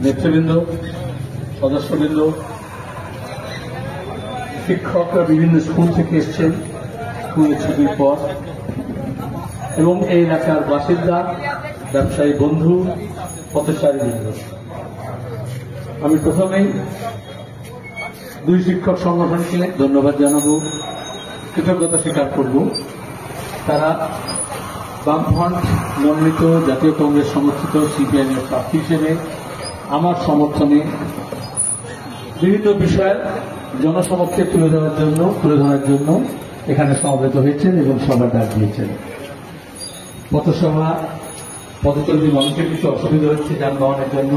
নেতৃবৃন্দ, সদস্যবৃন্দ, শিক্ষকরা বিভিন্ন স্কুল থেকে এসছেন স্কুলের ছুটির পর, এবং এই এলাকার বাসিন্দা, ব্যবসায়ী বন্ধু, পথচারীবৃন্দ। আমি প্রথমেই দুই শিক্ষক সংগঠনকে ধন্যবাদ জানাবো, কৃতজ্ঞতা স্বীকার করব। তারা বামফ্রন্ট মনোনীত জাতীয় কংগ্রেস সমর্থিত সিপিআইএম এর প্রার্থী হিসেবে আমার সমর্থনে বিভিন্ন বিষয় জনসমক্ষে তুলে ধরার জন্য এখানে সমবেত হয়েছেন এবং সভা ডাক দিয়েছেন। পথসভা, পথচলতি মানুষের কিছু অসুবিধা হচ্ছে যানবাহনের জন্য,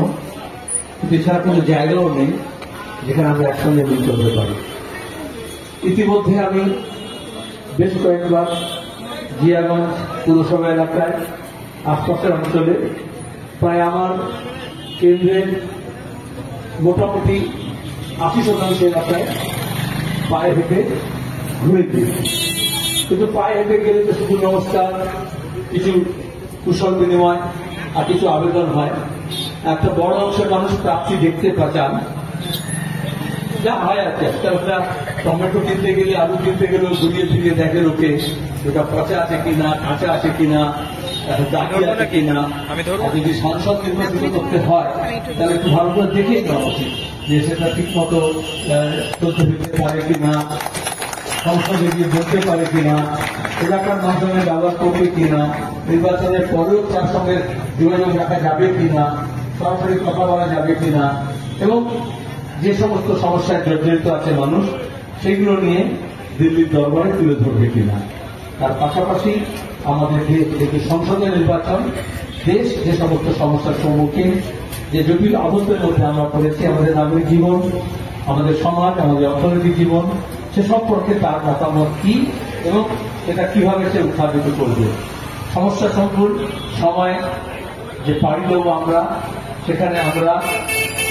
কিন্তু এছাড়া কোনো জায়গাও নেই যেখানে আমরা একসঙ্গে মিলিত হতে পারি। ইতিমধ্যে আমি বেশ কয়েকবার জিয়াগঞ্জ পুরসভা এলাকায়, আশপাশের অঞ্চলে প্রায় আমার কেন্দ্রের মোটামুটি ৮০% এলাকায় পায়ে হেঁটে ঘুরে দিয়েছি। কিন্তু পায়ে হেঁটে গেলে তো শুধু নমস্কার, কিছু কুশল বিনিময় আর কিছু আবেদন হয়। একটা বড় অংশের মানুষ প্রাপ্তি দেখতে চান, যা হয় আর কি। একটা টমেটো কিনতে গেলে, আলু কিনতে গেলেও ঘুরিয়ে ফিরিয়ে দেখে লোকে ওটা পচা আছে কিনা, কাঁচা আছে কিনা, দাগি আছে কিনা। যদি সংসদ নির্বাচিত করতে হয় তাহলে একটু ভালো করে দেখেই নেওয়া উচিত যে সেটা ঠিক মতো তথ্য দিতে পারে কিনা, সংসদে গিয়ে বলতে পারে কিনা, এলাকার মাধ্যমে ব্যবহার করবে কিনা, নির্বাচনের পরেও তার সঙ্গে যোগাযোগ রাখা যাবে কিনা, সরাসরি কথা বলা যাবে কিনা, এবং যে সমস্ত সমস্যায় জর্জরিত আছে মানুষ সেগুলো নিয়ে দিল্লির দরবারে তুলে ধরবে কিনা। তার পাশাপাশি আমাদের দেশ সংসদের নির্বাচন, দেশ যে সমস্ত সমস্যার সম্মুখীন, যে জটিল আবদ্ধের মধ্যে আমরা পড়েছি, আমাদের নাগরিক জীবন, আমাদের সমাজ, আমাদের অর্থনৈতিক জীবন, সে সম্পর্কে তার মতামত কি এবং এটা কিভাবে সে উত্থাপিত করবে। সমস্যা সংকুল সময় যে পাড়ি দেবো আমরা, সেখানে আমরা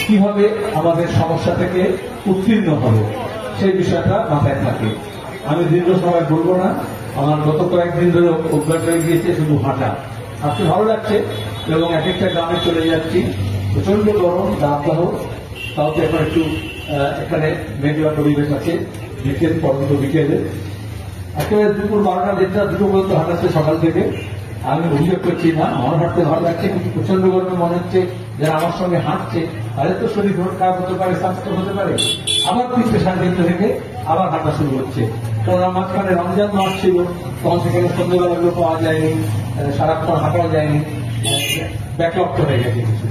কিভাবে আমাদের সমস্যা থেকে উত্তীর্ণ হবে সেই বিষয়টা মাথায় থাকে। আমি দীর্ঘ সময় বলবো না, আমার গত কয়েকদিন ধরে অভ্যাস হয়ে গিয়েছে শুধু হাঁটা। আজকে ভালো লাগছে এবং এক একটা গ্রামে চলে যাচ্ছি। প্রচন্ড গরম, দাবদাহ, তাও তো এখন একটু এখানে মেঘলা পরিবেশ আছে, বিকেল পর্যন্ত বিকেলে একেবারে দুপুর 12টা 1টা 2টো পর্যন্ত হাঁটাচ্ছে সকাল থেকে। আমি অভিযোগ করছি না, আমার হাঁটতে ভালো লাগছে, কিন্তু প্রচন্ড গরমে মনে হচ্ছে যারা আমার সঙ্গে হাঁটছে তাদের তো শরীর খারাপ হতে পারে, স্বাস্থ্য হতে পারে। আবার 3-4 থেকে আবার হাঁটা শুরু হচ্ছে। কারণ মাঝখানে রমজান মাস ছিল, তখন সেখানে সন্ধ্যেবেলাগুলো পাওয়া যায়নি, সারাক্ষণ হাঁটা যায়নি, ব্যাকলগ হয়ে গেছে কিছু।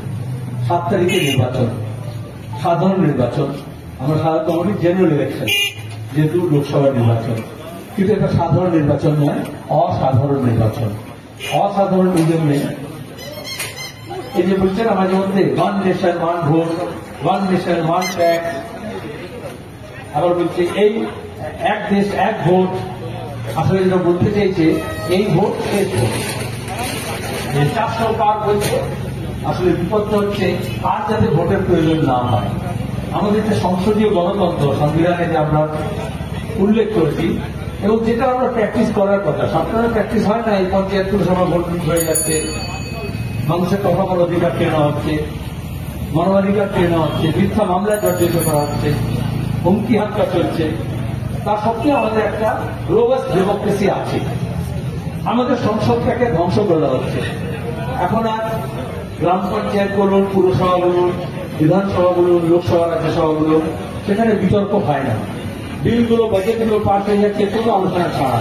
7 তারিখে নির্বাচন, সাধারণ নির্বাচন। আমরা সাধারণত বলি জেনারেল ইলেকশন, যেহেতু লোকসভা নির্বাচন, কিন্তু এটা সাধারণ নির্বাচন নয়, অসাধারণ নির্বাচন। অসাধারণ এই জন্যে, এই যে বলছেন আমাদের মধ্যে one nation one vote, one nation one tax, আবার বলছে এই এক দেশ এক ভোট। আসলে যেটা বলতে চাইছে এই ভোট শেষ ভোট, 400 পার বলছে। আসলে বিপদটা হচ্ছে আর যাতে ভোটের প্রয়োজন না হয়। আমাদের যে সংসদীয় গণতন্ত্র, সংবিধানে যে আমরা উল্লেখ করেছি এবং যেটা আমরা প্র্যাকটিস করার কথা, সবসময় প্র্যাকটিস হয় না। এই পঞ্চায়েত পুরসভা ভোট হয়ে যাচ্ছে, মানুষের কথা বলার অধিকার কেনা হচ্ছে, মানবাধিকার কেনা হচ্ছে, মিথ্যা মামলায় জর্জরিত করা হচ্ছে, হুমকি হামলা চলছে। তা সত্ত্বেও আমাদের একটা রোবাস্ট ডেমোক্রেসি আছে। আমাদের সংসদটাকে ধ্বংস করা হচ্ছে। এখন আর গ্রাম পঞ্চায়েত বলুন, পুরসভা বলুন, বিধানসভা বলুন, লোকসভা, রাজ্যসভা বলুন, সেখানে বিতর্ক হয় না। বিলগুলো, বাজেটগুলো পাস হয়ে যাচ্ছে কোনো আলোচনা ছাড়া।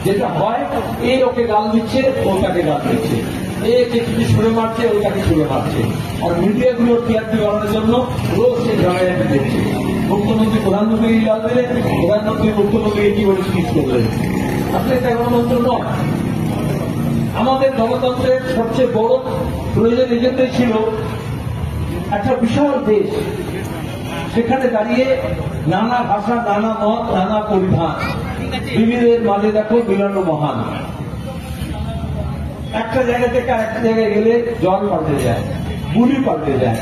যেটা হয়, এই ওকে গাল দিচ্ছে, ওটাকে গাল দিচ্ছে, একে কিছু ছুড়ে মারছে, ওটাকে ছুড়ে মারছে। আর মিডিয়াগুলোর টিআরপি বাড়ানোর জন্য রোজ সে ঝামেলাটা দেখছে। মুখ্যমন্ত্রী প্রধানমন্ত্রী গাল দিলেন, প্রধানমন্ত্রী মুখ্যমন্ত্রী কি বলে স্পিচ করলেন। আসলে এটা গণতন্ত্র নয়। আমাদের গণতন্ত্রের সবচেয়ে বড় প্রয়োজন এজন্যই ছিল একটা বিশাল দেশ, সেখানে দাঁড়িয়ে নানা ভাষা, নানা মত, নানা পরিধান, বিবিধের মাঝে দেখো মিলন মহান। একটা জায়গা থেকে আরেকটা জায়গায় গেলে জল পাল্টে যায়, বুলি পাল্টে যায়,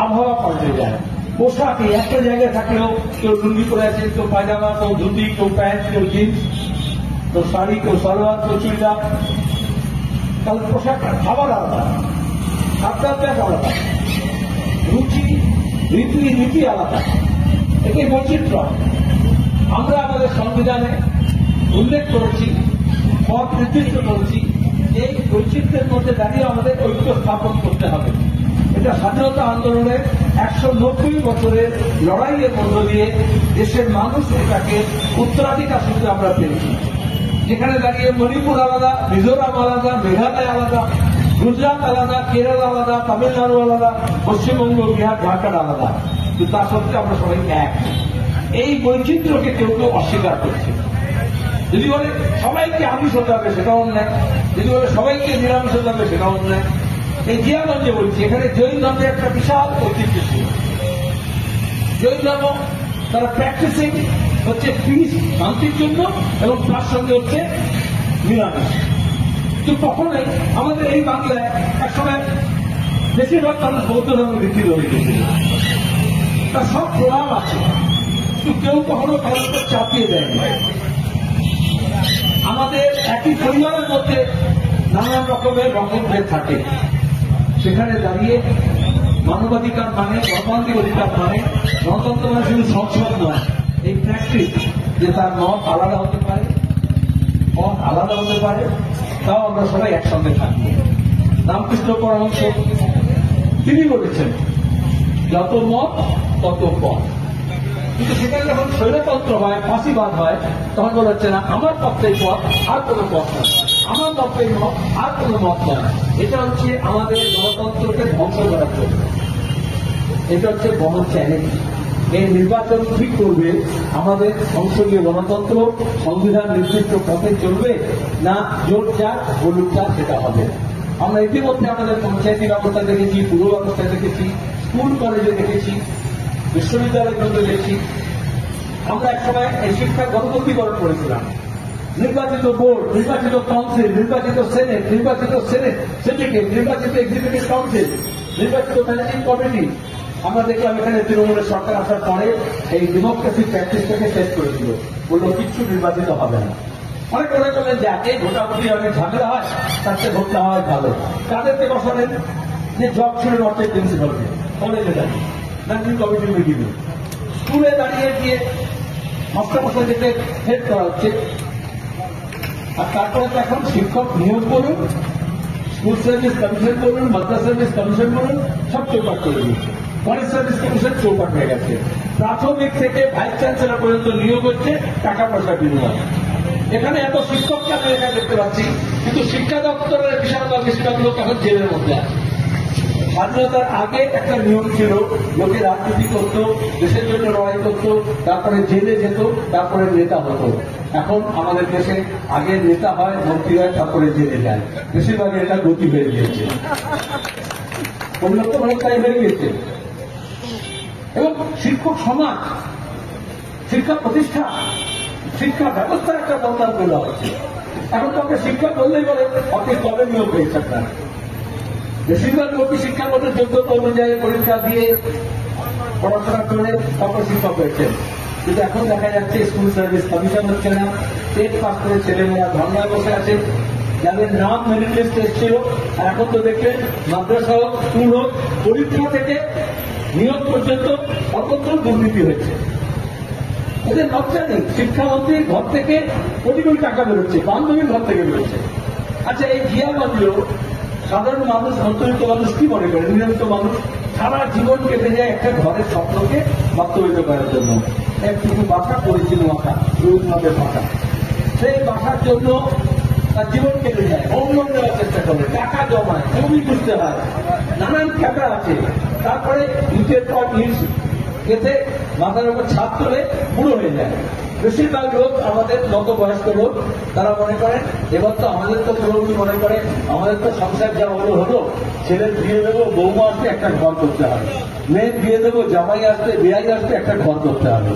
আবহাওয়া পাল্টে যায়, পোশাকে একটা জায়গায় থাকলেও কেউ লুঙ্গি করে আছে, কেউ পায়জামা, কেউ ধুতি, কেউ প্যান্ট, কেউ জিন্স, কেউ শাড়ি, কেউ সালোয়ার, কেউ চুড়িদার। তাহলে পোশাক খাবার আলাদা, খাদ্যাভ্যাস আলাদা, রুচি রীতি আলাদা, এটাই বৈচিত্র্য। আমরা আমাদের সংবিধানে উল্লেখ করেছি, পথ নির্দিষ্ট করেছি, এই বৈচিত্র্যের মধ্যে দাঁড়িয়ে আমাদের ঐক্য স্থাপন করতে হবে। এটা স্বাধীনতা আন্দোলনের 190 বছরের লড়াইয়ের মধ্য দিয়ে দেশের মানুষ এটাকে উত্তরাধিকার সূত্রে আমরা পেয়েছি। যেখানে দাঁড়িয়ে মণিপুর আলাদা, মিজোরাম আলাদা, মেঘালয় আলাদা, গুজরাট আলাদা, কেরল আলাদা, তামিলনাড়ু আলাদা, পশ্চিমবঙ্গ, বিহার, ঝাড়খণ্ড আলাদা, কিন্তু তা সত্ত্বেও আমরা সবাই এক। এই বৈচিত্র্যকে কেউ কেউ অস্বীকার করছে। যদি বলে সবাইকে আমিষ হতে হবে সেটাও অন্যায়, যদি বলে সবাইকে নিরামিষ হতে হবে সেটাও অন্যায়। এই জিয়াগঞ্জে বলছি, এখানে জৈন ধর্মের একটা বিশাল ঐতিহ্য ছিল। জৈন ধর্ম তারা প্র্যাকটিসিং হচ্ছে পিস, শান্তির জন্য, এবং তার সঙ্গে হচ্ছে নিরামিষ। কিন্তু কখনোই আমাদের এই বাংলায় একসময় বেশিরভাগ মানুষ বৌদ্ধ ধর্মে ভিত্তিত হয়ে গেছিল। তার সব প্রভাব আছে, কিন্তু কেউ কখনো কারোকে চাপিয়ে দেয়নি। আমাদের একই পরিবারের মধ্যে নানান রকমের রকমভেদ থাকে। সেখানে দাঁড়িয়ে মানবাধিকার মানে, গণতান্ত্রিক অধিকার মানে, গণতন্ত্র মানে শুধু সংসদ নয়, এই প্র্যাকটিস যে তার মত আলাদা হতে পারে, মত আলাদা হতে পারে, তাও আমরা সবাই একসঙ্গে থাকবো। রামকৃষ্ণ পরমহংস তিনি বলেছেন যত মত তত পথ। কিন্তু সেখানে যখন স্বৈরতন্ত্র হয়, ফাঁসিবাদ হয়, তখন বলা হচ্ছে না আমার পথেই পথ, আর কোনো পথ নয়, আমার মতেই মত, আর কোনো মত নয়। এটা হচ্ছে আমাদের গণতন্ত্রকে ধ্বংস করার জন্য। এটা হচ্ছে বড় চ্যালেঞ্জ। এই নির্বাচন ঠিক করবে আমাদের সংসদীয় গণতন্ত্র সংবিধান নির্দিষ্ট পথে চলবে, না জোট যাক বলুক যাক সেটা হবে। আমরা ইতিমধ্যে আমাদের পঞ্চায়েতি ব্যবস্থা দেখেছি, পুর ব্যবস্থা দেখেছি, স্কুল কলেজে দেখেছি, বিশ্ববিদ্যালয়গুলোতে দেখেছি। আমরা একসময় এই শিক্ষা গণতন্ত্রীকরণ করেছিলাম। নির্বাচিত বোর্ড, নির্বাচিত কাউন্সিল, নির্বাচিত সেনেট, নির্বাচিত সিন্ডিকেট, নির্বাচিত এক্সিকিউটিভ কাউন্সিল, নির্বাচিত ম্যানেজিং কমিটি। আমরা দেখলাম এখানে তৃণমূলের সরকার আসার পরে এই ডেমোক্রেসি প্র্যাকটিসটাকে শেষ করে দিল, বললো কিচ্ছু নির্বাচিত হবে না। অনেক মনে করলেন যে একে ভোটাভুটি অনেক ঝামেলা হয়, তার চেয়ে ভোট নেওয়া হয় ভালো। তাদেরকে বসালেন যে জব ছিল নর্থের প্রিন্সিপালকে, কলেজে দাঁড়িয়ে ম্যানেজিং কমিটির মিটিংয়ে, স্কুলে দাঁড়িয়ে গিয়ে মাস্টারমশাইদেরকে হেড করা হচ্ছে। আর তারপরে তো এখন শিক্ষক নিয়োগ করুন, স্কুল সার্ভিস কমিশন করুন, মাদ্রাসা সার্ভিস কমিশন করুন, সব চৌপাট করে দিয়েছে। ফরেস্ট সার্ভিস কমিশন চৌপাট হয়ে গেছে। প্রাথমিক থেকে ভাইস চ্যান্সেলর পর্যন্ত নিয়োগ হচ্ছে টাকা পয়সা বিনিময়। এখানে এত শিক্ষককে আমি এখানে দেখতে পাচ্ছি, কিন্তু শিক্ষা দপ্তরের বেশিরভাগ লোক এখন জেলের মধ্যে আছে। স্বাধীনতার আগে একটা নিয়ম ছিল, লোকে রাজনীতি করতো, দেশের জন্য লড়াই করতো, তারপরে জেলে যেত, তারপরে নেতা হতো। এখন আমাদের দেশে আগে নেতা হয়, মন্ত্রী হয়, তারপরে জেলে যায়। বেশিরভাগ এটা গতি হয়ে গিয়েছে, পরিবর্তন অনেকটাই হয়ে গিয়েছে। এবং শিক্ষক সমাজ, শিক্ষা প্রতিষ্ঠা, শিক্ষা ব্যবস্থা একটা বদলান করা হচ্ছে। এখন তো আমরা শিক্ষা বললেই বলে অফিস কবে নিয়োগ হয়েছে আপনার। বেশিরভাগ লোকই শিক্ষার মধ্যে যোগ্যতা অনুযায়ী পরীক্ষা দিয়ে পড়াশোনা করে তারপর শিক্ষক হয়েছেন। কিন্তু এখন দেখা যাচ্ছে স্কুল সার্ভিস কমিশন হচ্ছে না, টেট পাস করে ছেলেমেয়েরা ধর্নায় বসে আছে, যাদের নাম মেরিট লিস্টে এসেছিল। আর এখন তো দেখলেন মাদ্রাসা হোক, স্কুল হোক, পরীক্ষা থেকে নিয়োগ পর্যন্ত সর্বত্র দুর্নীতি হয়েছে। এদের লজ্জা নেই। শিক্ষামন্ত্রীর ঘর থেকে কোটি কোটি টাকা বেরোচ্ছে, বান্ধবীর ঘর থেকে বেরোচ্ছে। আচ্ছা, এই জিয়াগঞ্জেও সাধারণ মানুষ, মধ্যবিত্ত মানুষ কি মনে করে? নিয়মিত মানুষ সারা জীবন কেটে যায় একটা ঘরের স্বপ্নকে বাস্তবায়িত করার জন্য। একটুকু বাসা পরিচিত বাসা, রবীন্দ্রনাথের বাসা, সেই বাসার জন্য তার জীবন কেটে যায়, অন্য দেওয়ার চেষ্টা করে, টাকা জমায়, জমি বুঝতে হয়, নানান খেপড়া আছে। তারপরে ইটের পর ইট গেঁথে মাথার উপর ছাদ তোলে, বুড়ো হয়ে যায়। বেশিরভাগ লোক আমাদের মতো বয়স্ক লোক, তারা মনে করেন এবার তো আমাদের তো পুরোপুরি মনে করে আমাদের তো সংসার যা হলো, ছেলের বিয়ে দেবো, বৌমা আসতে একটা ঘর করতে হবে, মেয়ের বিয়ে দেবো, জামাই আসতে, বিয়াই আসতে একটা ঘর করতে হবে।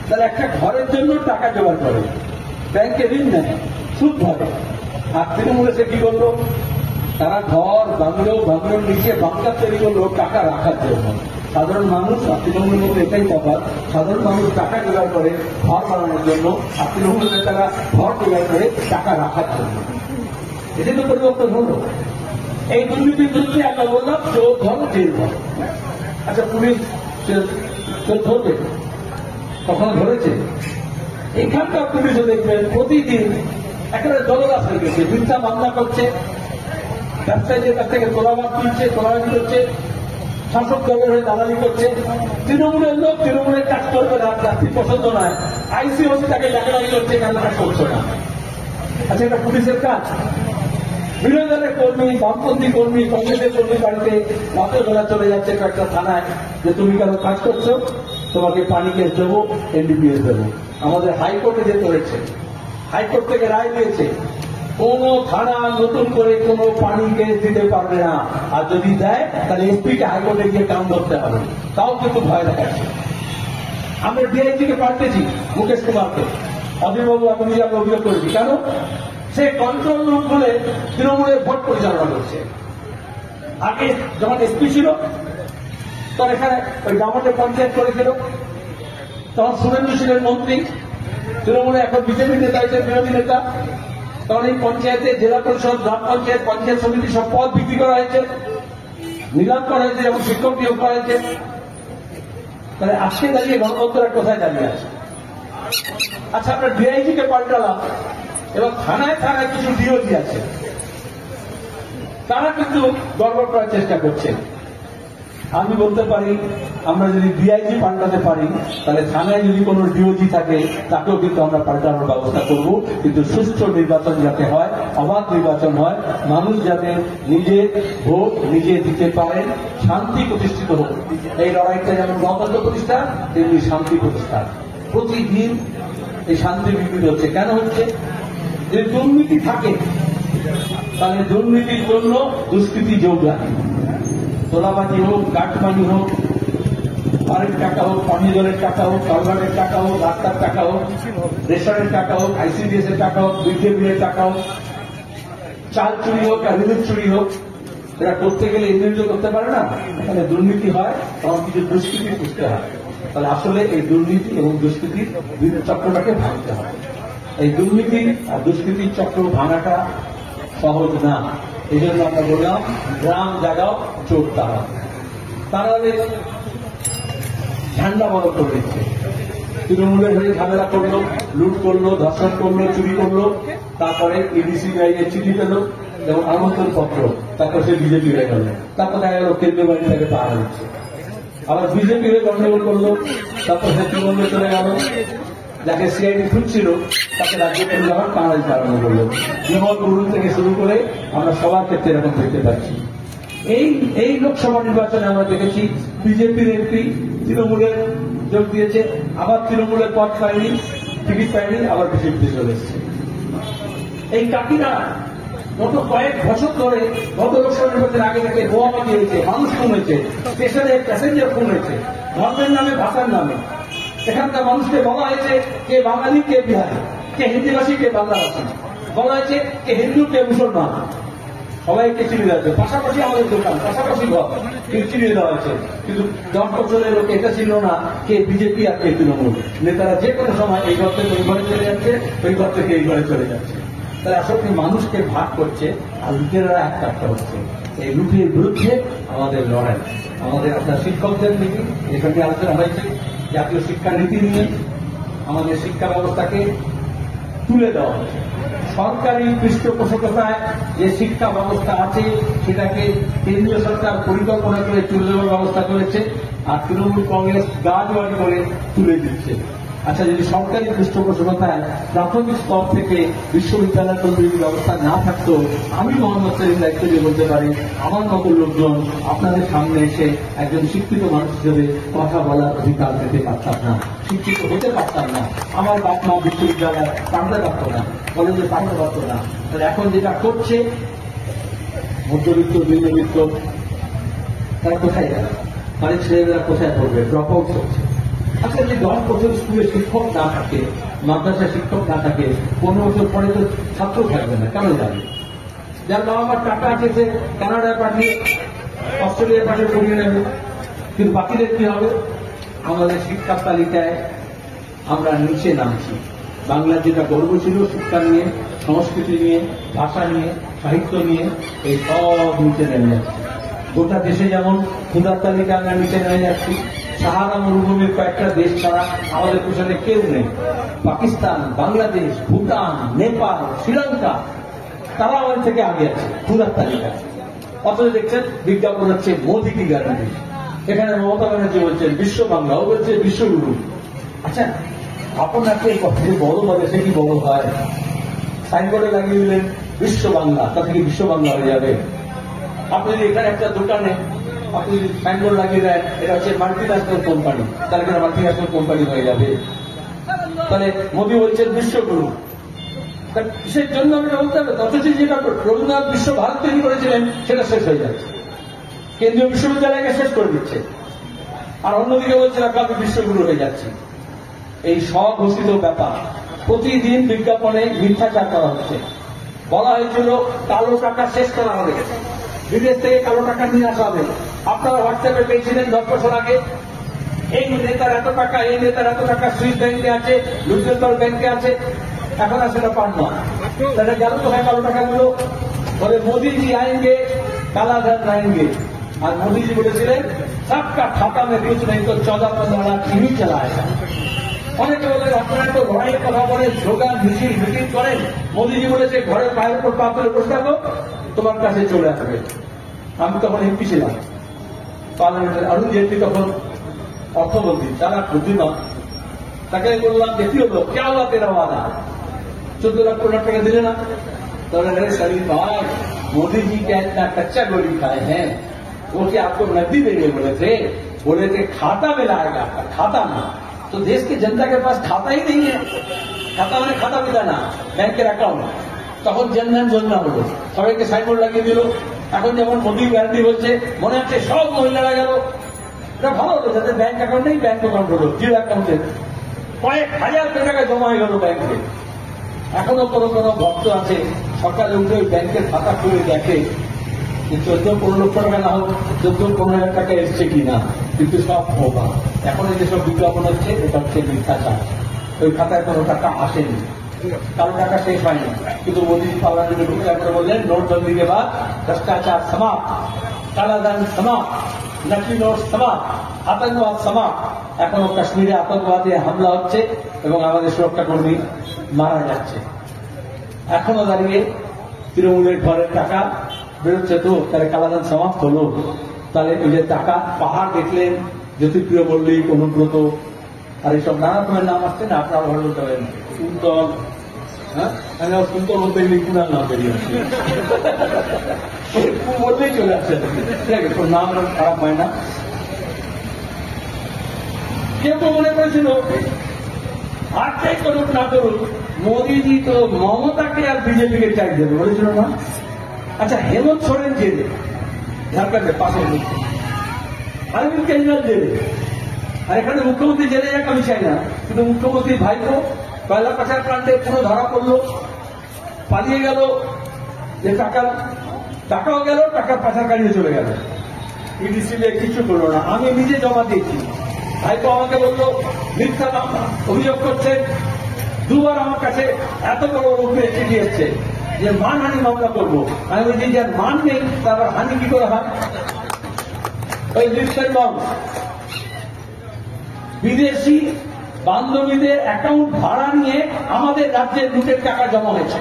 তাহলে একটা ঘরের জন্য টাকা জোগাড় করে, ব্যাংকে ঋণ নেয়, সুদ ধরে। আর তৃণমূলে সে কি করলো? তারা ঘর বাংলোর নিচে বাংলা তৈরি করলো টাকা রাখার জন্য। সাধারণ মানুষ আর তৃণমূলের মধ্যে এটাই তফাৎ, সাধারণ মানুষ টাকা জোগাড় করে ঘর বানানোর জন্য, আর তৃণমূল নেতারা ঘর জোগাড় করে টাকা রাখার জন্য। এটা তো পরিবর্তন হলো। এই দুর্নীতির বিরুদ্ধে আমরা বললাম চোর ধরো, জেল ধরো। আচ্ছা, পুলিশ ধরবে, কখনো ধরেছে? এখানকার পুলিশও দেখবেন প্রতিদিন একেবারে দলদাস হয়ে গেছে, মিথ্যা মামলা করছে, ব্যবসায়ীদের কাছ থেকে তোলাবাদ তুলছে, তোলাবাজি করছে, শাসক দলের হয়ে দালালি করছে। তৃণমূলের লোক তৃণমূলের কাজ করবে না, যাত্রী পছন্দ নয়, আইসিওসি তাকে ডাকাডাকি করছে, কেন কাজ করছে না। আচ্ছা, এটা পুলিশের কাজ? বিরোধী দলের কর্মী, বামপন্থী কর্মী, কংগ্রেসের কর্মী বাড়িতে রাতের বেলা চলে যাচ্ছে কয়েকটা থানায় যে তুমি কেন কাজ করছো, তোমাকে পানি কেস দেবো, এনডিপিএস দেবো। আমাদের হাইকোর্টে যেতে হয়েছে, হাইকোর্ট থেকে রায় দিয়েছে কোন থানা নতুন করে কোন পানি কেস দিতে পারবে না, আর যদি দেয় তাহলে এসপিকে হাইকোর্টে গিয়ে কাম করতে হবে। তাও কিন্তু ভয় দেখাচ্ছে। আমরা ডিআইজিকে পাল্টেছি, মুকেশ কুমারকে, অধীরবাবু আমি নিজে অভিযোগ করেছি। কেন? সে কন্ট্রোল রুম বলে তৃণমূলের ভোট পরিচালনা করছে। আগে যখন এসপি ছিল তখন এখানে ওই গ্রামে পঞ্চায়েত করেছিল, তখন শুভেন্দু ছিলেন মন্ত্রী, তৃণমূলে এখন বিজেপি নেতা হয়েছে, বিরোধী নেতা। তখন এই পঞ্চায়েতে জেলা পরিষদ, গ্রাম পঞ্চায়েত, পঞ্চায়েত সমিতি সব পদ বিক্রি করা হয়েছে, নিলাম করা হয়েছে, এবং শিক্ষক নিয়োগ করা হয়েছে। তাহলে আজকে দাঁড়িয়ে গণতন্ত্রের কোথায় দাঁড়িয়ে আছে? আচ্ছা, আমরা ডিআইজিকে পাল্টালাম, এবং থানায় থানায় কিছু ডিওজি আছে, তারা কিন্তু গড়বড় করার চেষ্টা করছে। আমি বলতে পারি, আমরা যদি ডিআইজি পাল্টাতে পারি, তাহলে থানায় যদি কোনো ডিওজি থাকে তাকেও কিন্তু আমরা পাল্টানোর ব্যবস্থা করব। কিন্তু সুষ্ঠু নির্বাচন যাতে হয়, অবাধ নির্বাচন হয়, মানুষ যাতে নিজের ভোট নিজে দিতে পারেন, শান্তি প্রতিষ্ঠিত হোক। এই লড়াইটা যেমন গণতন্ত্র প্রতিষ্ঠা, তেমনি শান্তি প্রতিষ্ঠা। প্রতিদিন এই শান্তি বিঘ্নিত হচ্ছে। কেন হচ্ছে? যে দুর্নীতি থাকে, তাহলে দুর্নীতির জন্য দুষ্কৃতি যোগ লাগে। তোলাবাজি হোক, কাটমানি হোক, পানির টাকা হোক, পানীয় জলের টাকা হোক, কালভার্টের টাকা হোক, রাস্তার টাকা হোক, রেশনের টাকা হোক, আইসিডিএস এর টাকা হোক, মিড ডে মিলের টাকা হোক, চাল চুরি হোক আর রিলিফ চুরি হোক, এরা করতে গেলে ইন্দ্রিয় করতে পারে না। এখানে দুর্নীতি হয়, তখন কিছু দুষ্কৃতি বুঝতে হয়। তাহলে আসলে এই দুর্নীতি এবং দুষ্কৃতির চক্রটাকে ভাঙতে হয়। এই দুর্নীতি আর দুষ্কৃতির চক্র ভাঙাটা সহজ না। এই জন্য আমরা বললাম, গ্রাম জাগাও, চোর তারা। তারা ঝান্ডা বদল করে দিচ্ছে, তৃণমূলের হয়ে ঝামেলা করলো, লুট করলো, ধর্ষণ করলো, চুরি করলো, তারপরে এডিসি গাইয়ে চিঠি পেল এবং আমন্ত্রণ পত্র, তারপর সে বিজেপি হয়ে গেল। তারপর দেখা গেল কেন্দ্রীয় বাহিনী তাকে পাহারা দিচ্ছে। আবার বিজেপি হয়ে গন্ডগোল করলো, তারপর সে তৃণমূলে চলে গেল। যাকে সিআইডি খুঁজছিল তাকে রাজ্য কেন্দ্র আবার পাহাড়ি চালানো করলো। বিমল গুরুন থেকে শুরু করে আমরা সবার ক্ষেত্রে এরকম দেখতে পাচ্ছি। এই লোকসভা নির্বাচনে আমরা দেখেছি বিজেপির এমপি তৃণমূলের যোগ দিয়েছে, আবার তৃণমূলের পদ পায়নি, টিকিট পায়নি, আবার বিজেপিতে চলে এসেছে। এই কাকিরা গত কয়েক বছর ধরে, গত লোকসভা নির্বাচনের আগে থেকে বোমাবাজি হয়েছে, মানুষ খুন হয়েছে, স্টেশনে প্যাসেঞ্জার খুন হয়েছে, ধর্মের নামে, ভাষার নামে। এখানকার মানুষকে বলা হয়েছে কে বাঙালি, কে বিহারি, কে হিন্দিভাষী, কে বাংলাভাষী, বলা হয়েছে কে হিন্দু, কে মুসলমান, সবাইকে চিনিয়ে দেওয়া হয়েছে। পাশাপাশি আমাদের দোকান, পাশাপাশি ঘর, কিন্তু চিনিয়ে দেওয়া হয়েছে। কিন্তু 10 বছরের লোক এটা ছিল না কে বিজেপি আর কে তৃণমূল। নেতারা যে কোনো সময় এই ঘর থেকে ওই ঘরে চলে যাচ্ছে, ওই ঘর থেকে এই ঘরে চলে যাচ্ছে। তারা আসলে মানুষকে ভাগ করছে, আর লুটেরা একটা হচ্ছে। এই লুটের বিরুদ্ধে আমাদের লড়াই। আমাদের আপনার শিক্ষকদের নীতি, এখানে আলোচনা হয়েছে, জাতীয় শিক্ষা নীতি নিয়ে আমাদের শিক্ষা ব্যবস্থাকে তুলে দেওয়া হচ্ছে। সরকারি পৃষ্ঠপোষকতায় যে শিক্ষা ব্যবস্থা আছে সেটাকে কেন্দ্রীয় সরকার পরিকল্পনা করে তুলে দেওয়ার ব্যবস্থা করেছে, আর তৃণমূল কংগ্রেস গাজওয়ারি করে তুলে দিচ্ছে। আচ্ছা, যদি সরকারি পৃষ্ঠপোষকতায় প্রাথমিক স্তর থেকে বিশ্ববিদ্যালয় তৈরির ব্যবস্থা না থাকতো, আমি মোহাম্মদ সেলিম দায়িত্ব দিয়ে বলতে পারি, আমার মতো লোকজন আপনাদের সামনে এসে একজন শিক্ষিত মানুষ হিসেবে কথা বলার অধিকার পেতে পারতাম না, শিক্ষিত হতে পারতাম না, আমার বাপ মা বিশ্ববিদ্যালয় পাঠাতে পারত না, কলেজে পাঠাতে পারত না। তাহলে এখন যেটা করছে মধ্যবিত্ত, নিম্নবিত্ত, তারা কোথায় যাবে? বাড়ির ছেলেমেয়েরা কোথায় পড়বে? ড্রপ আউট হচ্ছে। আচ্ছা, যে 10 বছর স্কুলে শিক্ষক না থাকে, মাদ্রাসায় শিক্ষক না থাকে, 15 বছর পরে তো ছাত্র থাকবে না, কেন যাবে? যার বাবা মার টাকা আছে সে কানাডায় পাঠিয়ে, অস্ট্রেলিয়ায় পাঠিয়ে পড়িয়ে নেবে, কিন্তু বাকিদের কি হবে? আমাদের শিক্ষার তালিকায় আমরা নিচে নামছি। বাংলার যেটা গর্ব ছিল শিক্ষা নিয়ে, সংস্কৃতি নিয়ে, ভাষা নিয়ে, সাহিত্য নিয়ে, এই সব নিচে নেমে যাচ্ছে। গোটা দেশে যেমন ক্ষুধার তালিকা আমরা নিচে নেমে যাচ্ছি, সাহারা মরুভূমির কয়েকটা দেশ ছাড়া আমাদের পিছনে কেউ নেই। পাকিস্তান, বাংলাদেশ, ভুটান, নেপাল, শ্রীলঙ্কা, তারা আমাদের থেকে আগে আছে ক্ষুধার তালিকা। অথচ দেখছেন বিজ্ঞাপন হচ্ছে মোদি কি গ্যারান্টি। এখানে মমতা ব্যানার্জি বলছেন বিশ্ব বাংলা, ও বলছে বিশ্বগুরু। আচ্ছা, আপনাকে যে বড় বলে সে কি বড় হয়? সাইনবোর্ডে লাগিয়ে দিলেন বিশ্ব বাংলা, তা থেকে বিশ্ব বাংলা হয়ে যাবে? আপনি যদি এখানে একটা দোকানে আপনি যদি সাইনবোর্ড লাগিয়ে দেন এটা হচ্ছে মাল্টিন্যাশনাল কোম্পানি, তাহলে এখানে মাল্টিন্যাশনাল কোম্পানি হয়ে যাবে। তাহলে মোদী বলছেন বিশ্বগুরু, কিসের জন্য আমরা বলতে হবে? অথচ যেটা রবীন্দ্রনাথ বিশ্ব ভারত তৈরি করেছিলেন সেটা শেষ হয়ে যাচ্ছে, কেন্দ্রীয় বিশ্ববিদ্যালয়কে শেষ করে দিচ্ছে, আর অন্যদিকে বলছে আমি বিশ্বগুরু হয়ে যাচ্ছি। এই স্বঘোষিত ব্যাপার প্রতিদিন বিজ্ঞাপনে মিথ্যাচার করা হচ্ছে। বলা হয়েছিল কালো টাকা শেষ করা হবে, বিদেশ থেকে কালো টাকা নিয়ে আসা হবে। আপনারা হোয়াটসঅ্যাপে পেয়েছিলেন 10 বছর আগে এই নেতার এত টাকা, এই নেতার এত টাকা সুইস ব্যাংকে আছে, লুজবেল ব্যাংকে আছে, এখন আর সেটা পান না। তাহলে গেল কোথায় কালো টাকাগুলো? বলে মোদীজি আয়েঙ্গে কালাধন আয়েঙ্গে। আর মোদীজি বলেছিলেন সবকা খাতা মে কুছ নেই তো 14-15 লাখ ইনি চালায়েগা। অনেকে বলেন আপনারা তো লড়াইয়ের কথা বলেন, স্লোগান মিটিং করেন। মোদীজি বলেছে ঘরের পায়ের উপর পা তুলে বসে থাকো, তোমার কাছে চলে আসবে। আমি তখন এমপি ছিলাম পার্লামেন্টের, অরুণ জেটলি তখন অর্থমন্ত্রী, তারা বুদ্ধিমান। তাকে বললাম যে কি হলো, কে হলো তেরা ওয়াদা? 14 লাখ টাকা দিলে না? তাহলে शरीफ भाई मोदी जी क्या इतना कच्चा गोली खाए हैं, वो क्या आपको नकदी देंगे? बोले थे खाता में लाएगा, आपका खाता में। तो देश की जनता के पास खाता ही नहीं है। खाता मैंने खाता मिलाना ব্যাংকের অ্যাকাউন্ট। তখন জনধন যোজনা হলো, সবাইকে সাইনবোর্ড লাগিয়ে দিল। এখন যেমন মোদি গ্যারান্টি বলছে, মনে হচ্ছে সব মহিলারা গেল। এটা ভালো হলো, যাদের ব্যাংক অ্যাকাউন্ট নেই ব্যাংক অ্যাকাউন্ট হলো, জিরো অ্যাকাউন্টে কয়েক হাজার টাকা জমা হয়ে গেল ব্যাংকে। এখনো কোনো ভক্ত আছে সকালে উঠে ওই ব্যাংকের খাতা খুলে দেখে 14-15 লক্ষ টাকা না হোক 14-15,000 টাকা এসছে কিনা, কিন্তু সব ভোগা। এখন এই যেসব বিজ্ঞাপন হচ্ছে এটা হচ্ছে মিথ্যাচার। ওই খাতায় কোনো টাকা আসেনি, কারো টাকা শেষ হয়নি। কিন্তু মোদী পার্লামেন্টে ঢুকে করে বললেন নোটবন্দি के बाद भ्रष्टाचार समाप्त, कालाधन समाप्त, नकली নোট समाप्त, আতঙ্কবাদ समाप्त। এখনো কাশ্মীরে আতঙ্কবাদী হামলা হচ্ছে এবং আমাদের সুরক্ষাকর্মী মারা যাচ্ছে। এখনো দাঁড়িয়ে তৃণমূলের ঘরের টাকা বেরোচ্ছে, তো তাহলে কালাদান সমাপ্ত হলো। তাহলে ওই যে টাকা পাহাড় দেখলেন, জ্যোতিপ্রিয় মল্লিক, অনুব্রত আর এইসব নানা রকমের নাম আসছে না, আপনারা ভালো বলতে পারেন কুন্তল। হ্যাঁ, আমি আর কুন্তল বলতে গেলে কুনার নাম বেরিয়ে আসছে, বললেই চলে আসছে। ঠিক আছে, তোর নাম খারাপ হয় না। কেউ তো মনে করেছিল আর চাই করুক না করুক মোদীজি তো মমতাকে আর বিজেপিকে চাই দেবে বলেছিল না? আচ্ছা, হেমন্ত সোরেন জেলে, ঝাড়খণ্ডের পাশের মুখ্য, অরবিন্দ কেজরিওয়াল জেলে। আর এখানে মুখ্যমন্ত্রী জেলে যাক আমি চাই না, কিন্তু মুখ্যমন্ত্রী ভাইপো কয়লা পাচার কাণ্ডে পুরো ধরা পড়লো, পালিয়ে গেল, যে টাকাও গেল, টাকার পাচারকারীও চলে গেল। ইডিসিবি কিছু করলো না। আমি নিজে জমা দিয়েছি। ভাইপো আমাকে বললো মিথ্যা অভিযোগ করছেন। 2 বার আমার কাছে এত বড় রূপে চিঠি এসছে যে মানহানি মামলা করবো। আমি বলছি যার মান নেই তারপর হানি কি করে হয়? ওই লিস্টের বাউন্স বিদেশি বান্ধবীদের অ্যাকাউন্ট ভাড়া নিয়ে আমাদের রাজ্যের লুটের টাকা জমা হয়েছে।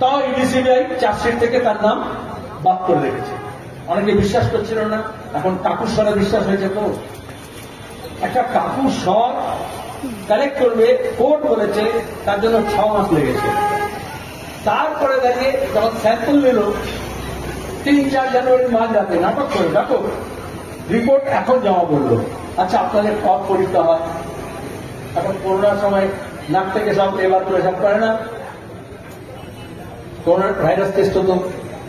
তাও ইডিসিবিআই চার্জশিট থেকে তার নাম বাদ করে রেখেছে। অনেকে বিশ্বাস করছিল না, এখন কাকুর স্বরে বিশ্বাস হয়েছে। তো একটা কাকুর স্বর কালেক্ট করবে, কোর্ট বলেছে তার জন্য 6 মাস লেগেছে। তারপরে দাঁড়িয়ে যখন স্যাম্পল নিল 3-4 জানুয়ারির মাঝ রাতে নাটক করে দেখো রিপোর্ট এখন জমা করলো। আচ্ছা, আপনাদের কব পরীক্ষা হয়? এখন করোনার সময় নাক থেকে সব এবার করে সব করে না। করোনার ভাইরাস টেস্ট হতো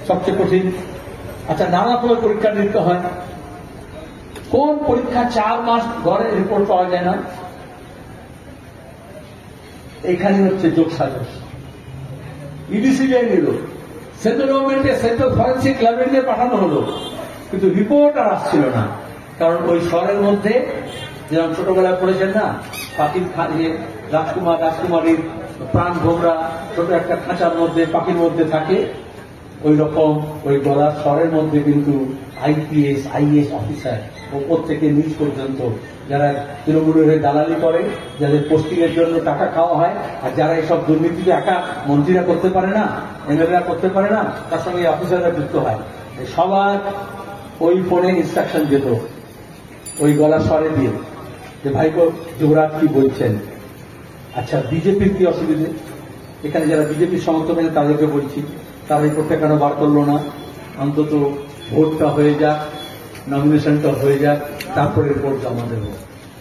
সবচেয়ে কঠিন। আচ্ছা, নানা রকমের পরীক্ষা নিতে হয়। কোন পরীক্ষা 4 মাস ঘরে রিপোর্ট পাওয়া যায় না? এখানে হচ্ছে যোগ সাজস। ইডিসিবিআই নিল, সেন্ট্রাল গভর্নমেন্টে সেন্ট্রাল ফরেন্সিক ল্যাবরেটরিতে পাঠানো হলো, কিন্তু রিপোর্ট আর আসছিল না। কারণ ওই স্বরের মধ্যে, যেরকম ছোটবেলায় পড়েছেন না, পাখির রাজকুমারীর প্রাণ ভোমরা ছোট একটা খাঁচার মধ্যে পাখির মধ্যে থাকে, ওই রকম ওই গলার স্বরের মধ্যে কিন্তু আইপিএস আইএস অফিসার ওপর থেকে নিচ পর্যন্ত যারা তৃণমূলের হয়ে দালালি করে, যাদের পোস্টিং এর জন্য টাকা খাওয়া হয়, আর যারা এইসব দুর্নীতিকে একা মন্ত্রীরা করতে পারে না, এমএলএরা করতে পারে না, তার সঙ্গে অফিসাররা যুক্ত হয়। সবার ওই ফোনে ইনস্ট্রাকশন যেত ওই গলার স্বরে দিয়ে যে ভাইপো যুবরাজ কি বলছেন। আচ্ছা, বিজেপির কি অসুবিধে? এখানে যারা বিজেপির সমর্থক আছে তাদেরকে বলছি, তারা রিপোর্টটা কেন বার করলো না? অন্তত ভোটটা হয়ে যাক, নমিনেশনটা হয়ে যাক, তারপরে রিপোর্ট জমা দেব।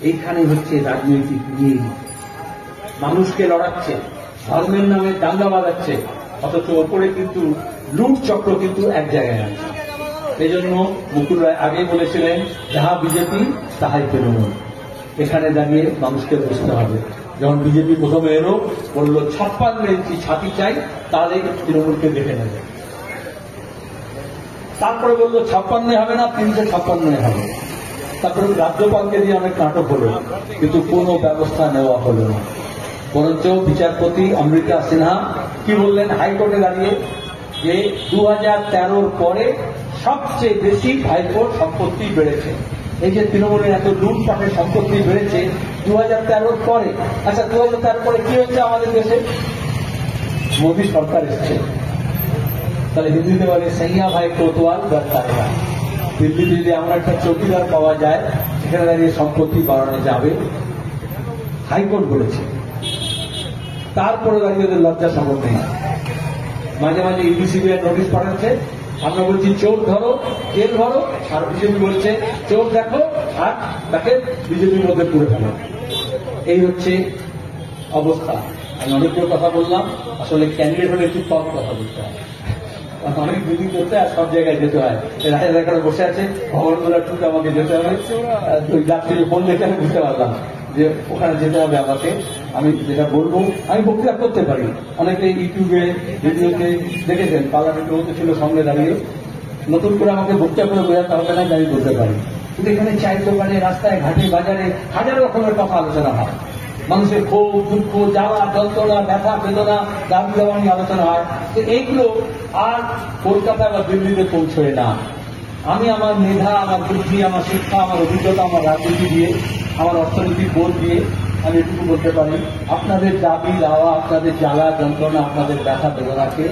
এইখানে হচ্ছে রাজনৈতিক নিয়ে মানুষকে লড়াচ্ছে, ধর্মের নামে দাঙ্গা বাজাচ্ছে, অথচ ওপরে কিন্তু লুট চক্র কিন্তু এক জায়গায় আছে। এই জন্য মুকুল রায় আগে বলেছিলেন, যাহা বিজেপি তাহাই তৃণমূল। এখানে দাঁড়িয়ে মানুষকে বুঝতে হবে। যখন বিজেপি প্রথমে এলো, বললো 56 ইঞ্চি ছাতি চাই, তাহলে তৃণমূলকে দেখে নেবে। তারপরে বললো 56 হবে না, 356 হবে। তারপরে রাজ্যপালকে দিয়ে অনেক নাটক হলো, কিন্তু কোনো ব্যবস্থা নেওয়া হলো না। বরঞ্চ বিচারপতি অমৃতা সিনহা কি বললেন হাইকোর্টে দাঁড়িয়ে, যে 2013 পরে সবচেয়ে বেশি হাইকোর্ট সম্পত্তি বেড়েছে। এই যে তৃণমূলের এত লুটপাটের সম্পত্তি বেড়েছে 2013 পরে। আচ্ছা, 2013 পরে কি হচ্ছে আমাদের দেশে? মোদী সরকার এসছে। তাহলে হিন্দিতে বলে সাইয়া ভাই কোতোয়াল দরকার। দিল্লিতে যদি আমরা একটা চৌকিদার পাওয়া যায়, সেখানে দাঁড়িয়ে সম্পত্তি বাড়ানো যাবে, হাইকোর্ট বলেছে। তারপরে দাঁড়িয়ে ওদের লজ্জা শরম নেই। মাঝে মাঝে ইডিসিবিআই নোটিশ পাঠাচ্ছে, আমরা বলছি চোর ধরো, জেল ভরো, আর বিজেপি বলছে চোর দেখো আর তাকে বিজেপির মধ্যে পুরে ফেলো। এই হচ্ছে অবস্থা। আমি অনেকগুলো কথা বললাম, আসলে ক্যান্ডিডেট হলে একটু কম কথা বলতে হয়, অনেক মিটিং করতে আর সব জায়গায় যেতে হয়। রাজা এখানে বসে আছে, ভবনগুলো টুকে আমাকে যেতে হবে। ওই যাত্রী ফোন দেখে আমি বুঝতে পারলাম যে ওখানে যেতে হবে আমাকে। আমি যেটা বলবো, আমি বক্তৃতা করতে পারি। অনেকে ইউটিউবে ভিডিওতে দেখেছেন, পার্লামেন্টে হতে ছিল সঙ্গে দাঁড়িয়ে। নতুন করে আমাকে বক্তৃতা করে বোঝাতে হবে না যে আমি বলতে পারি। কিন্তু এখানে চায়ের দোকানে, রাস্তায়, ঘাটে, বাজারে হাজার রকমের কথা আলোচনা হয়। মানুষের ক্ষোভ, দুঃখ, জ্বালা, যন্ত্রণা, ব্যথা, বেদনা, দাবি দেওয়া নিয়ে আলোচনা হয়। তো এইগুলো আর কলকাতা বা দিল্লিতে পৌঁছয় না। আমি আমার মেধা, আমার বুদ্ধি, আমার শিক্ষা, আমার অভিজ্ঞতা, আমার রাজনীতি দিয়ে, আমার অর্থনৈতিক বোধ দিয়ে আমি এটুকু বলতে পারি, আপনাদের দাবি দাওয়া, আপনাদের জ্বালা যন্ত্রণা, আপনাদের ব্যথা বেদনাকে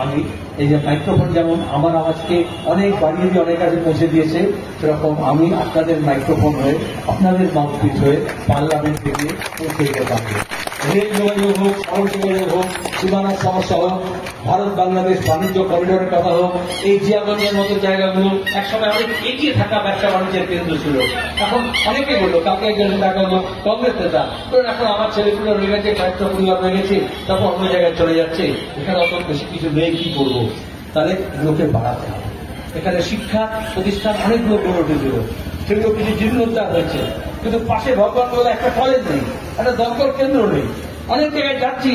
আমি এই যে মাইক্রোফোন যেমন আমার আওয়াজকে অনেক বাড়িয়ে দিয়ে অনেক কাছে পৌঁছে দিয়েছে, সেরকম আমি আপনাদের মাইক্রোফোন হয়ে, আপনাদের মাউথপিস হয়ে পার্লামেন্ট থেকে পৌঁছে দিতে পারব। রেল যোগাযোগ হোক, সড়ক যোগাযোগ হোক, সীমানার সমস্যা হোক, ভারত বাংলাদেশ বাণিজ্য করিডোরের কথা হোক, এই জিয়াগঞ্জের মতো জায়গাগুলো একসময় অনেক এগিয়ে থাকা ব্যবসা বাণিজ্যের কেন্দ্র ছিল। এখন অনেকে বললো, কাউকে একজন দেখা হলো কংগ্রেস নেতা, তো এখন আমার ছেলেগুলো রয়ে গেছে, কয়েকটা পরিবার রয়ে গেছে, তারপর অন্য জায়গায় চলে যাচ্ছে, এখানে অত বেশি কিছু নেই, কি করবো? তাহলে লোকে বাড়াতে হবে। এখানে শিক্ষা প্রতিষ্ঠান অনেকগুলো গড়ে উঠেছিল, সেগুলো কিছু জীর্ণোদ্ধার হয়েছে, কিন্তু পাশে ভগবান বলে একটা কলেজ নেই, একটা দমকল কেন্দ্র নেই। অনেক জায়গায় যাচ্ছি,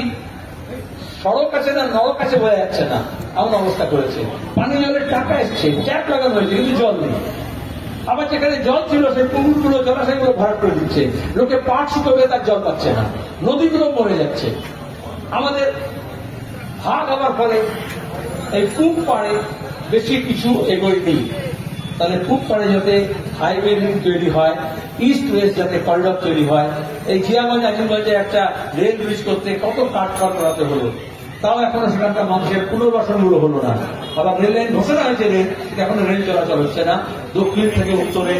সড়ক আছে না নরক আছে বোঝা যাচ্ছে না, এমন অবস্থা করেছে। পানি জলের টাকা এসছে, ট্যাপ লাগানো হয়েছে, কিন্তু জল নেই। আবার যেখানে জল ছিল সেই পুকুরগুলো, জলাশয়গুলো ভরাট করে দিচ্ছে, লোকে পাট শুকোবে, তার জল পাচ্ছে না, নদীগুলো মরে যাচ্ছে। আমাদের ভাগ হওয়ার ফলে এই পূব পাড়ে বেশি কিছু এগোয়নি। তাহলে পূব পাড়ে যাতে হাইওয়ে লিঙ্ক তৈরি হয়, ইস্ট ওয়েস্ট যাতে করিডর তৈরি হয়, এই জিয়াগঞ্জ আজিমগঞ্জে একটা রেল ব্রিজ করতে কত কাঠ করাতে হলো, তাও এখনো সেখানকার মানুষের পুনর্বাসনগুলো হলো না। আবার রেল লাইন ঘোষণা হয়েছে, রেল এখনো রেল চলাচল হচ্ছে না। দক্ষিণ থেকে উত্তরে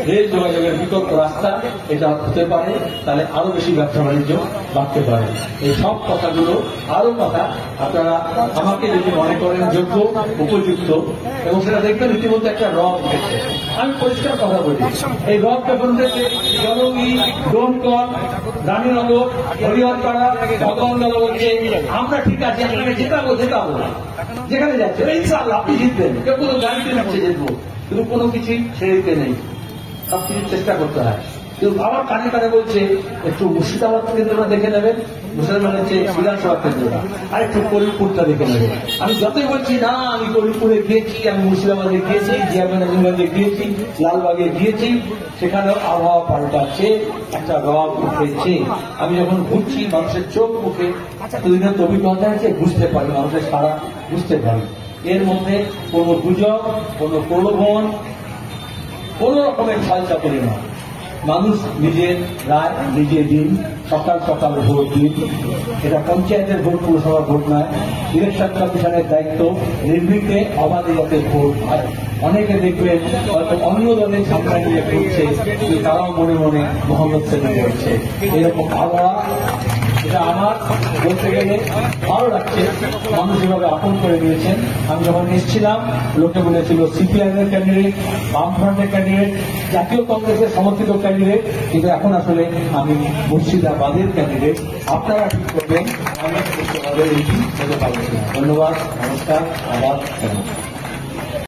রেল যোগাযোগের বিকল্প রাস্তা এটা হতে পারে, তাহলে আরো বেশি ব্যবসা বাণিজ্য বাড়তে পারে। এই সব কথাগুলো, আরো কথা আপনারা আমাকে যদি মনে করেন যোগ্য, উপযুক্ত, এবং সেটা দেখবেন ইতিমধ্যে একটা রব উঠেছে। আমি পরিষ্কার কথা বলি, এই রব যখন উঠেছে, জলঙ্গি, ডোমকল, রানীনগর, হরিহরপাড়া, ভগবানগঞ্জ বলছে আমরা ঠিক আছে, আপনাকে জেতাবো যেখানে যাচ্ছে, ইনশাআল্লাহ আপনি জিতবেন, কেউ কোনো গাড়িতে যাচ্ছে জিতবো, কিন্তু কোনো কিছুই ছেড়ে দিতে নেই, সবকিছু চেষ্টা করতে হয়। কিন্তু আবার কানে কানে বলছে একটু মুর্শিদাবাদ কেন্দ্রটা দেখে নেবেন, মুসলমান হচ্ছে বিধানসভা কেন্দ্রটা, আর একটু করিমপুরটা দেখে নেবেন। আমি যতই বলছি না, আমি করিমপুরে গিয়েছি, আমি মুর্শিদাবাদে গিয়েছি, জিয়াগঞ্জে গিয়েছি, লালবাগে গিয়েছি, সেখানেও আবহাওয়া পাল্টাচ্ছে, একটা রব উঠেছে। আমি যখন ঘুরছি, মানুষের চোখ মুখে এতদিনের অভিজ্ঞতা আছে, বুঝতে পারি, মানুষের সারা বুঝতে পারি। এর মধ্যে কোনো গুজব, কোনো প্রলোভন, কোন রকমের ছলচাতুরি নয়। মানুষ নিজের রায় নিজে দিন, সকাল সকাল ভোট দিন। এটা পঞ্চায়েতের ভোট, পুরসভার ভোট নয়। ইলেকশন কমিশনের দায়িত্ব নির্বিঘ্নে অবাধে যাতে ভোট হয়। অনেকে দেখবেন হয়তো অন্য দলের ঝামেলা নিয়ে করছে, কিন্তু তারাও মনে মনে মোহাম্মদ সেলিম করছে। এরকম আবহাওয়া, এটা আমার বলতে গেলে ভালো লাগছে। মানুষ এভাবে আপন করে নিয়েছেন। আমি যখন এসেছিলাম লোকে বলেছিল সিপিআইএম এর ক্যান্ডিডেট, বামফ্রন্টের ক্যান্ডিডেট, জাতীয় কংগ্রেসের সমর্থিত ক্যান্ডিডেট, কিন্তু এখন আসলে আমি মুর্শিদাবাদের ক্যান্ডিডেট। আপনারা ঠিক করবেন আমি হতে পারবো। ধন্যবাদ, নমস্কার, আবার।